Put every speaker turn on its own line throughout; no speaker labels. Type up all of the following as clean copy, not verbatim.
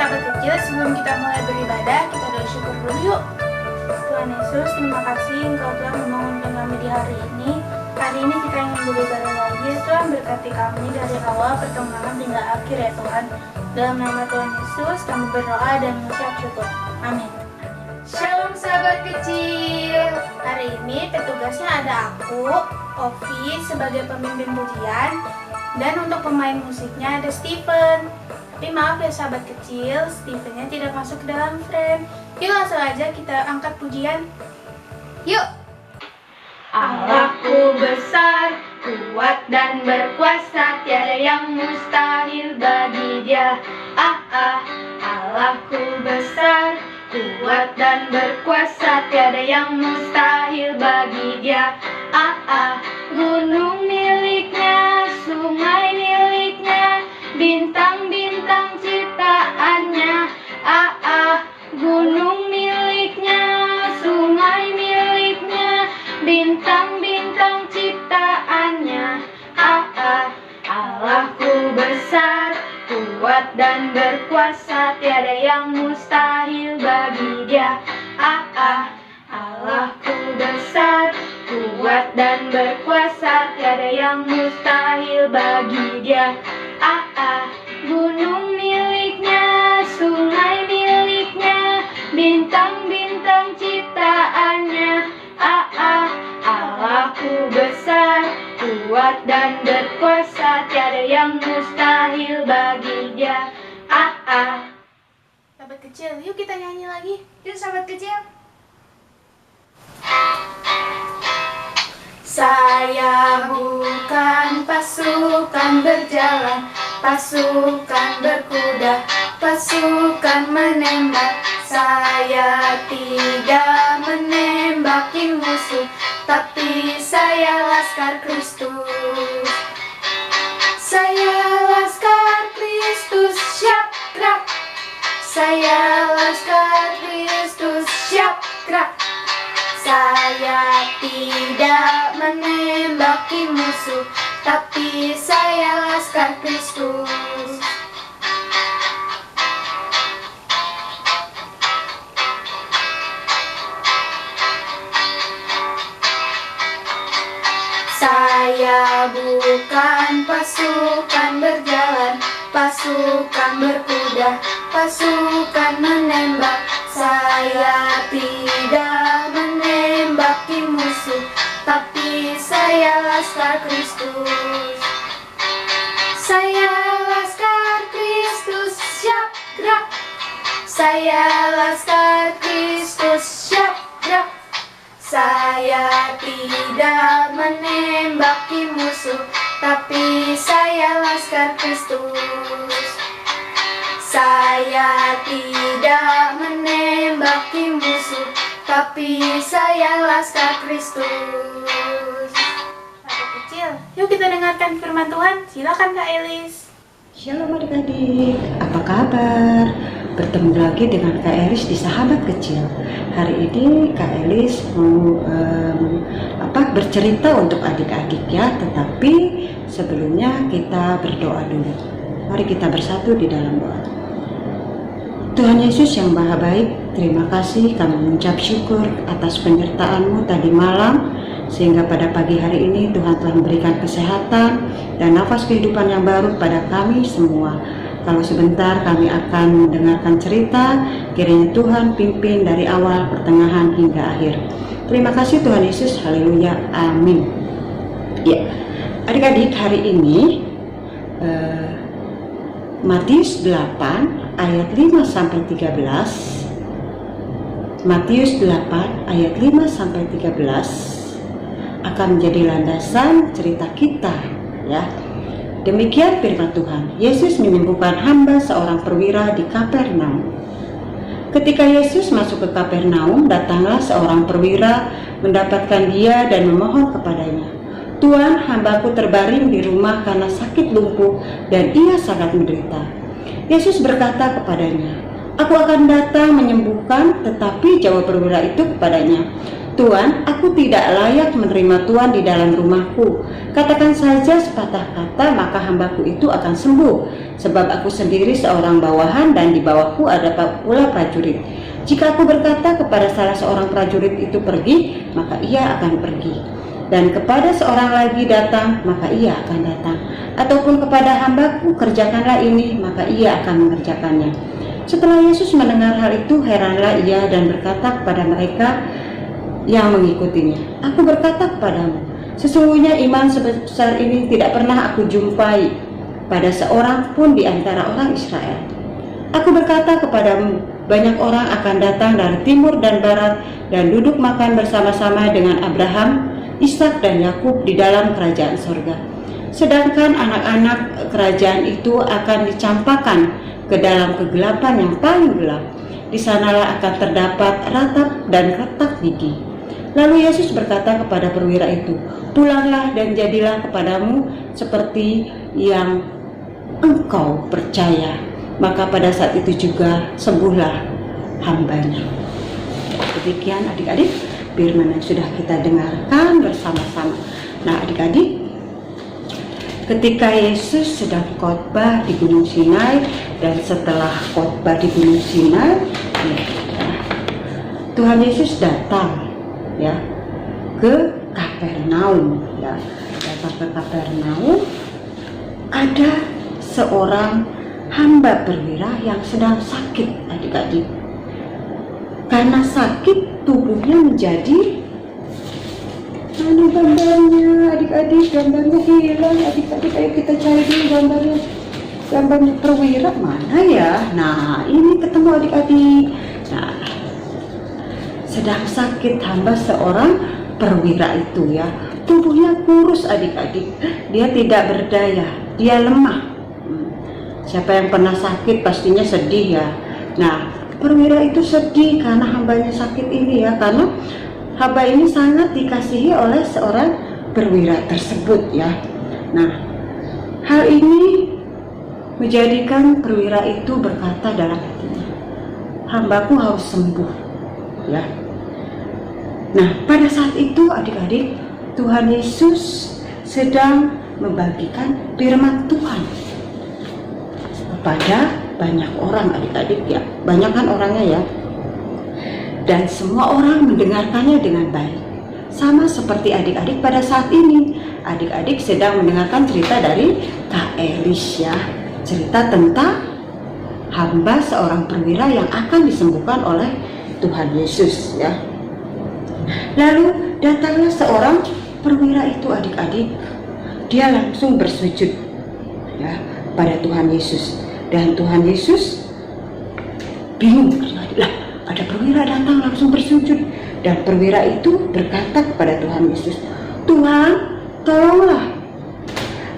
Sahabat kecil, sebelum kita mulai beribadah, kita doa syukur dulu yuk. Tuhan Yesus, terima kasih Engkau telah membangunkan kami di hari ini. Hari ini kita ingin beribadah lagi. Tuhan berkati kami dari awal pertemuan hingga akhir ya Tuhan. Dalam nama Tuhan Yesus, kami berdoa dan mengucap syukur. Amin. Shalom sahabat kecil. Hari ini petugasnya ada aku, Ovi sebagai pemimpin pujian, dan untuk pemain musiknya ada Steven. Tapi maaf ya sahabat kecil, Stevennya tidak masuk ke dalam frame. Yuk langsung aja kita angkat pujian. Yuk. Allahku besar, kuat dan berkuasa, tiada yang mustahil bagi Dia. Allahku besar, kuat dan berkuasa, tiada yang mustahil bagi Dia. Gunung miliknya, sungai miliknya, bintang-bintang ciptaannya. Gunung miliknya, sungai miliknya, bintang-bintang ciptaannya. Allahku besar, kuat dan berkuasa, tiada yang mustahil bagi Dia. Allahku besar, kuat dan berkuasa, tiada yang mustahil bagi Dia. Gunung miliknya, sungai miliknya, bintang-bintang ciptaannya. Allahku besar, kuat dan berkuasa, tiada yang mustahil bagi Dia. Sahabat kecil, yuk kita nyanyi lagi. Yuk sahabat kecil. Saya bukan pasukan berjalan, pasukan berkuda, pasukan menembak. Saya tidak menembaki musuh, tapi saya laskar Kristus. Saya laskar Kristus, siap gerak. Saya laskar Kristus, siap gerak. Saya tidak menembaki musuh, tapi saya laskar Kristus. Saya bukan pasukan berjalan, pasukan berkuda, pasukan menembak. Saya tidak menembaki musuh, tapi saya laskar Kristus. Saya laskar Kristus, siap gerak. Saya laskar Kristus, siap gerak. Saya tidak menembaki musuh, tapi saya laskar Kristus. Saya tidak menembaki musuh, tapi saya laskar Kristus. Sahabat kecil, yuk kita dengarkan firman Tuhan. Silakan Kak Elis.
Shalom adik-adik, apa kabar? Bertemu lagi dengan Kak Elis di Sahabat Kecil. Hari ini Kak Elis mau bercerita untuk adik-adik ya. Tetapi sebelumnya kita berdoa dulu. Mari kita bersatu di dalam doa. Tuhan Yesus yang Maha Baik, terima kasih kami mengucap syukur atas penyertaan-Mu tadi malam, sehingga pada pagi hari ini Tuhan telah memberikan kesehatan dan nafas kehidupan yang baru pada kami semua. Kalau sebentar kami akan mendengarkan cerita, kiranya Tuhan pimpin dari awal, pertengahan hingga akhir. Terima kasih Tuhan Yesus, haleluya, amin. Ya, adik-adik, hari ini Matius 8 ayat 5-13. Matius 8 ayat 5-13 akan menjadi landasan cerita kita ya. Demikian firman Tuhan. Yesus menyembuhkan hamba seorang perwira di Kapernaum. Ketika Yesus masuk ke Kapernaum, datanglah seorang perwira mendapatkan dia dan memohon kepadanya, "Tuan, hambaku terbaring di rumah karena sakit lumpuh dan ia sangat menderita." Yesus berkata kepadanya, "Aku akan datang menyembuhkan." Tetapi jawab perwira itu kepadanya, Tuan, aku tidak layak menerima Tuan di dalam rumahku. Katakan saja sepatah kata, maka hambaku itu akan sembuh. Sebab aku sendiri seorang bawahan dan di bawahku ada pula prajurit. Jika aku berkata kepada salah seorang prajurit itu pergi, maka ia akan pergi. Dan kepada seorang lagi datang, maka ia akan datang. Ataupun kepada hambaku, kerjakanlah ini, maka ia akan mengerjakannya. Setelah Yesus mendengar hal itu, heranlah ia dan berkata kepada mereka yang mengikutinya, aku berkata kepadamu, sesungguhnya iman sebesar ini tidak pernah aku jumpai pada seorang pun di antara orang Israel. Aku berkata kepadamu, banyak orang akan datang dari timur dan barat dan duduk makan bersama-sama dengan Abraham, Ishak dan Yakub di dalam kerajaan surga. Sedangkan anak-anak kerajaan itu akan dicampakkan ke dalam kegelapan yang paling gelap. Di sanalah akan terdapat ratap dan retak gigi. Lalu Yesus berkata kepada perwira itu, pulanglah dan jadilah kepadamu seperti yang engkau percaya. Maka pada saat itu juga sembuhlah hambanya. Demikian adik-adik firman yang sudah kita dengarkan bersama-sama. Nah adik-adik, ketika Yesus sedang khotbah di Gunung Sinai dan setelah khotbah di Gunung Sinai, Tuhan Yesus datang ke Kapernaum, datang ke Kapernaum. Ada seorang hamba perwira yang sedang sakit adik-adik. Karena sakit tubuhnya menjadi, mana gambarnya adik-adik, gambarnya hilang adik-adik, ayo kita cari dulu gambarnya perwira mana ya. Nah ini ketemu adik-adik. Nah sedang sakit hamba seorang perwira itu tubuhnya kurus adik-adik, dia tidak berdaya, dia lemah. Siapa yang pernah sakit pastinya sedih ya. Nah perwira itu sedih karena hambanya sakit ini karena hamba ini sangat dikasihi oleh seorang perwira tersebut Nah hal ini menjadikan perwira itu berkata dalam hatinya, hambaku harus sembuh Nah pada saat itu adik-adik, Tuhan Yesus sedang membagikan firman Tuhan kepada banyak orang adik-adik banyak kan orangnya dan semua orang mendengarkannya dengan baik. Sama seperti adik-adik pada saat ini, adik-adik sedang mendengarkan cerita dari Kak Elis cerita tentang hamba seorang perwira yang akan disembuhkan oleh Tuhan Yesus Lalu datanglah seorang perwira itu adik-adik, dia langsung bersujud pada Tuhan Yesus. Dan Tuhan Yesus bingung, lah ada perwira datang langsung bersujud. Dan perwira itu berkata kepada Tuhan Yesus, Tuhan tolonglah,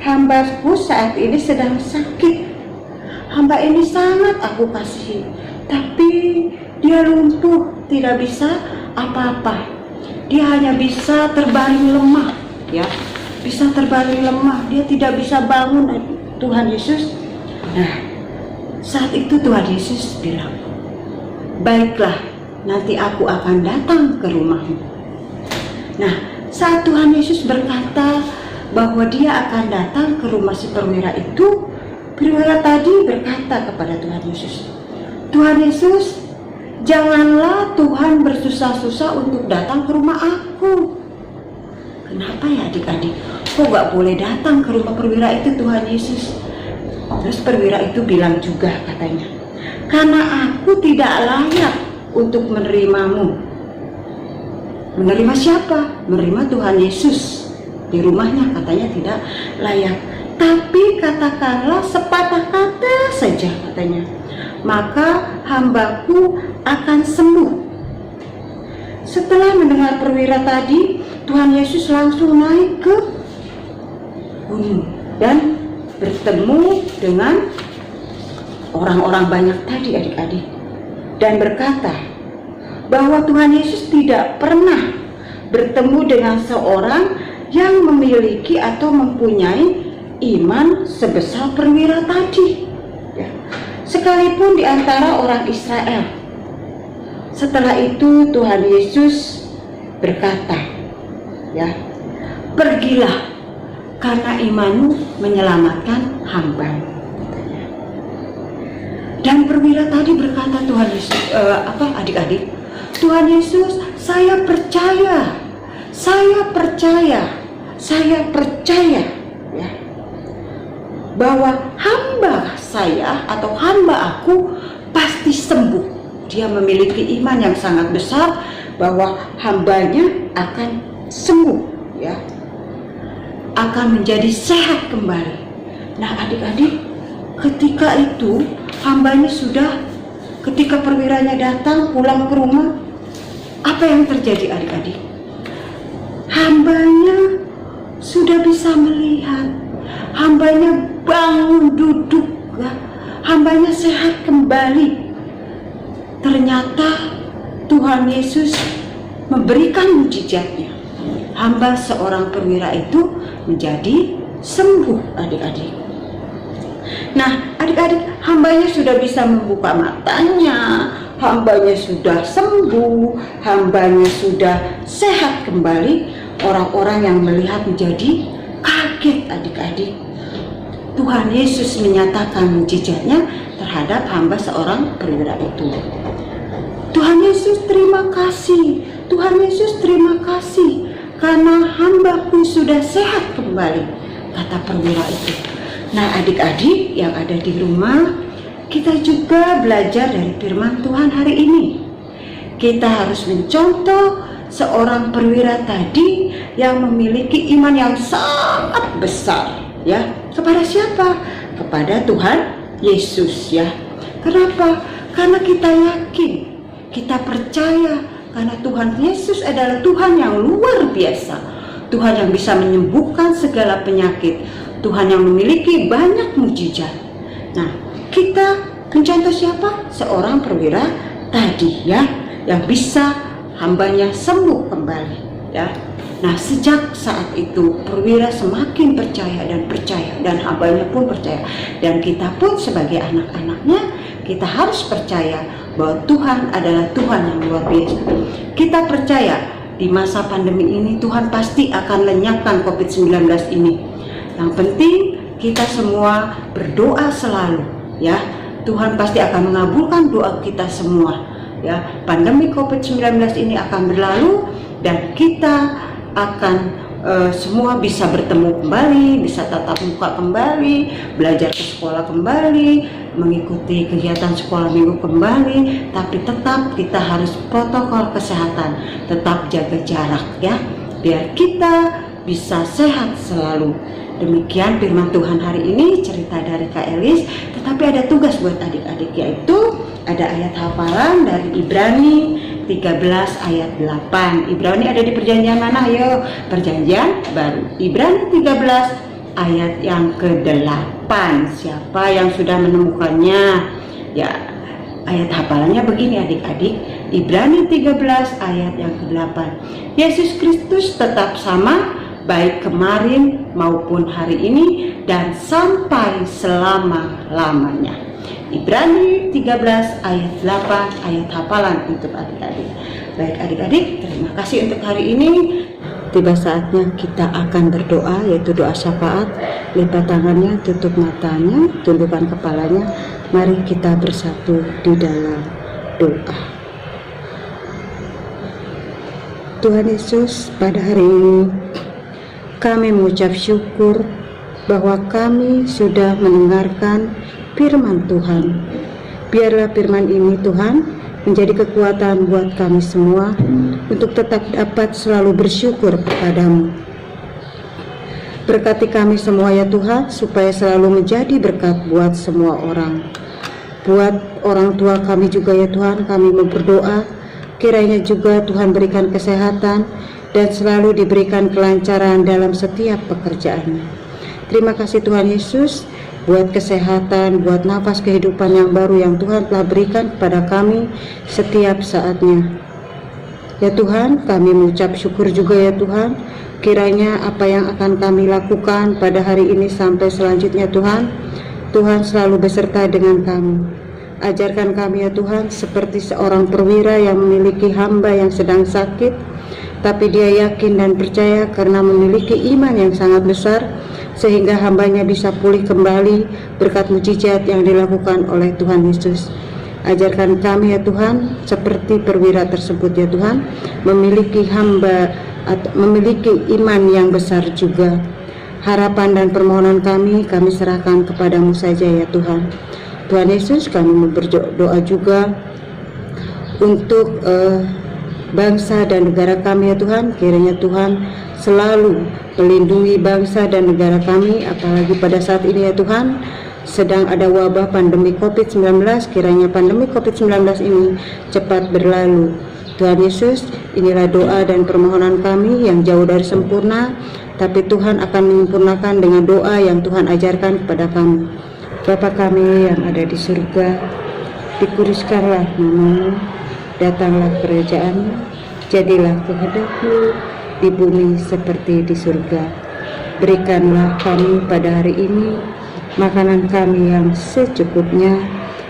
hambaku saat ini sedang sakit. Hamba ini sangat aku kasihi, tapi dia lumpuh, tidak bisa apa-apa. Dia hanya bisa terbaring lemah bisa terbaring lemah, dia tidak bisa bangun Tuhan Yesus. Nah saat itu Tuhan Yesus bilang, baiklah, nanti aku akan datang ke rumahmu. Nah saat Tuhan Yesus berkata bahwa dia akan datang ke rumah si perwira itu, perwira tadi berkata kepada Tuhan Yesus, Tuhan Yesus, janganlah Tuhan bersusah-susah untuk datang ke rumah aku. Kenapa ya adik-adik? Kok gak boleh datang ke rumah perwira itu Tuhan Yesus? Terus perwira itu bilang juga katanya, karena aku tidak layak untuk menerimamu. Menerima siapa? Menerima Tuhan Yesus di rumahnya, katanya tidak layak. Tapi katakanlah sepatah kata saja katanya, maka hambaku akan sembuh. Setelah mendengar perwira tadi, Tuhan Yesus langsung naik ke gunung dan bertemu dengan orang-orang banyak tadi adik-adik, dan berkata bahwa Tuhan Yesus tidak pernah bertemu dengan seorang yang memiliki atau mempunyai iman sebesar perwira tadi sekalipun di antara orang Israel. Setelah itu Tuhan Yesus berkata, ya, pergilah karena imanmu menyelamatkan hamba. Dan perwira tadi berkata, Tuhan Yesus, adik-adik, Tuhan Yesus, saya percaya, ya, bahwa hamba saya atau hamba aku pasti sembuh. Dia memiliki iman yang sangat besar bahwa hambanya akan sembuh, ya, akan menjadi sehat kembali. Nah, adik-adik, ketika itu hambanya ketika perwiranya datang pulang ke rumah, apa yang terjadi adik-adik? Hambanya sudah bisa melihat, hambanya bangun duduk, ya, hambanya sehat kembali. Ternyata Tuhan Yesus memberikan mujizatnya. Hamba seorang perwira itu menjadi sembuh, adik-adik. Nah, adik-adik, hambanya sudah bisa membuka matanya, hambanya sudah sembuh, hambanya sudah sehat kembali. Orang-orang yang melihat menjadi kaget, adik-adik. Tuhan Yesus menyatakan mujizatnya terhadap hamba seorang perwira itu. Tuhan Yesus terima kasih, Tuhan Yesus terima kasih karena hambaku sudah sehat kembali, kata perwira itu. Nah, adik-adik yang ada di rumah, kita juga belajar dari firman Tuhan hari ini. Kita harus mencontoh seorang perwira tadi yang memiliki iman yang sangat besar, ya. Kepada siapa? Kepada Tuhan Yesus, ya. Kenapa? Karena kita yakin, kita percaya karena Tuhan Yesus adalah Tuhan yang luar biasa, Tuhan yang bisa menyembuhkan segala penyakit, Tuhan yang memiliki banyak mujizat. Nah, kita mencontoh siapa? Seorang perwira tadi, ya, yang bisa hambanya sembuh kembali, ya. Nah, sejak saat itu perwira semakin percaya dan hambanya pun percaya, dan kita pun sebagai anak-anaknya kita harus percaya bahwa Tuhan adalah Tuhan yang luar biasa. Kita percaya di masa pandemi ini Tuhan pasti akan lenyapkan COVID-19 ini. Yang penting kita semua berdoa selalu, ya. Tuhan pasti akan mengabulkan doa kita semua, ya. Pandemi COVID-19 ini akan berlalu dan kita akan semua bisa bertemu kembali, bisa tatap muka kembali, belajar ke sekolah kembali, mengikuti kegiatan sekolah minggu kembali, tapi tetap kita harus protokol kesehatan, tetap jaga jarak, ya, biar kita bisa sehat selalu. Demikian firman Tuhan hari ini, cerita dari Kak Elis. Tetapi ada tugas buat adik-adik, yaitu ada ayat hafalan dari Ibrani 13 ayat 8. Ibrani ada di perjanjian mana? Ayo, perjanjian baru. Ibrani 13 ayat yang ke-8. Siapa yang sudah menemukannya? Ya, ayat hafalannya begini adik-adik. Ibrani 13 ayat yang ke-8. Yesus Kristus tetap sama, baik kemarin maupun hari ini dan sampai selama-lamanya. Ibrani 13 ayat 8, ayat hafalan untuk adik-adik. Baik adik-adik, terima kasih untuk hari ini. Tiba saatnya kita akan berdoa, yaitu doa syafaat. Lipat tangannya, tutup matanya, tundukkan kepalanya. Mari kita bersatu di dalam doa. Tuhan Yesus, pada hari ini kami mengucap syukur bahwa kami sudah mendengarkan firman Tuhan. Biarlah firman ini Tuhan menjadi kekuatan buat kami semua untuk tetap dapat selalu bersyukur kepadamu. Berkati kami semua ya Tuhan, supaya selalu menjadi berkat buat semua orang. Buat orang tua kami juga ya Tuhan, kami berdoa kiranya juga Tuhan berikan kesehatan dan selalu diberikan kelancaran dalam setiap pekerjaannya. Terima kasih Tuhan Yesus buat kesehatan, buat nafas kehidupan yang baru yang Tuhan telah berikan kepada kami setiap saatnya. Ya Tuhan, kami mengucap syukur juga ya Tuhan, kiranya apa yang akan kami lakukan pada hari ini sampai selanjutnya Tuhan, Tuhan selalu beserta dengan kami. Ajarkan kami ya Tuhan, seperti seorang perwira yang memiliki hamba yang sedang sakit, tapi dia yakin dan percaya karena memiliki iman yang sangat besar, sehingga hambanya bisa pulih kembali berkat mujizat yang dilakukan oleh Tuhan Yesus. Ajarkan kami ya Tuhan, seperti perwira tersebut ya Tuhan, memiliki iman yang besar juga. Harapan dan permohonan kami serahkan kepadamu saja ya Tuhan. Tuhan Yesus, kami berdoa juga untuk bangsa dan negara kami ya Tuhan. Kiranya Tuhan selalu melindungi bangsa dan negara kami, apalagi pada saat ini ya Tuhan sedang ada wabah pandemi COVID-19. Kiranya pandemi COVID-19 ini cepat berlalu. Tuhan Yesus, inilah doa dan permohonan kami yang jauh dari sempurna, tapi Tuhan akan menyempurnakan dengan doa yang Tuhan ajarkan kepada kami. Bapa kami yang ada di surga, dikuduskanlah namamu, datanglah kerajaanmu, jadilah kehendak-Mu di bumi seperti di surga. Berikanlah kami pada hari ini makanan kami yang secukupnya,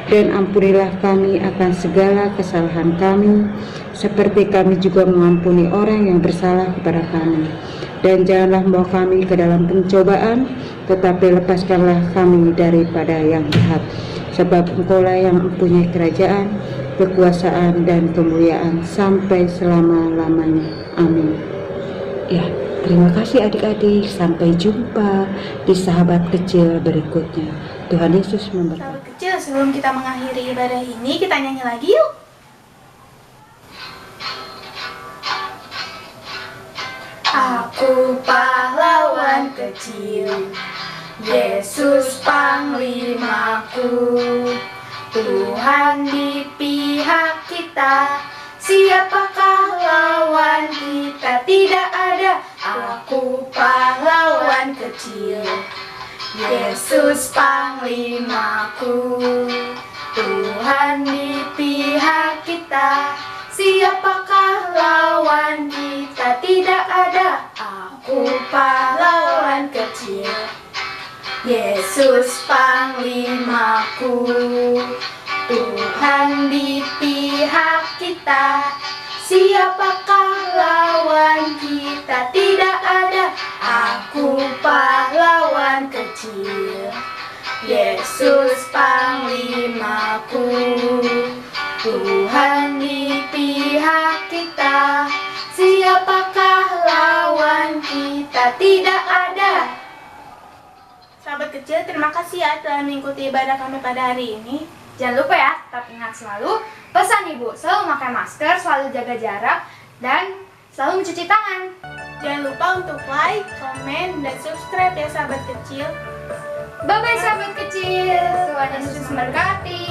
dan ampunilah kami akan segala kesalahan kami, seperti kami juga mengampuni orang yang bersalah kepada kami. Dan janganlah membawa kami ke dalam pencobaan, tetapi lepaskanlah kami daripada yang jahat. Sebab Engkaulah yang mempunyai kerajaan, kekuasaan, dan kemuliaan sampai selama-lamanya. Amin. Ya, terima kasih adik-adik. Sampai jumpa di sahabat kecil berikutnya. Tuhan Yesus memberkati.
Sahabat kecil, sebelum kita mengakhiri ibadah ini, kita nyanyi lagi yuk. Aku pahlawan kecil, Yesus panglimaku, Tuhan di pihak kita, siapakah lawan kita? Tidak ada. Aku pahlawan kecil, Yesus panglimaku, Tuhan di pihak kita, siapakah lawan kita? Tidak ada. Aku pahlawan kecil, Yesus panglimaku, Tuhan di pihak kita, siapakah lawan kita? Tidak ada. Aku pahlawan kecil, Yesus panglimaku, Tuhan di pihak kita, siapakah lawan kita? Tidak ada. Sahabat kecil, terima kasih ya telah mengikuti ibadah kami pada hari ini.
Jangan lupa ya, tetap ingat selalu pesan Ibu, selalu pakai masker, selalu jaga jarak, dan selalu mencuci tangan.
Jangan lupa untuk like, komen, dan subscribe ya sahabat kecil.
Bye-bye sahabat kecil, Tuhan Yesus memberkati.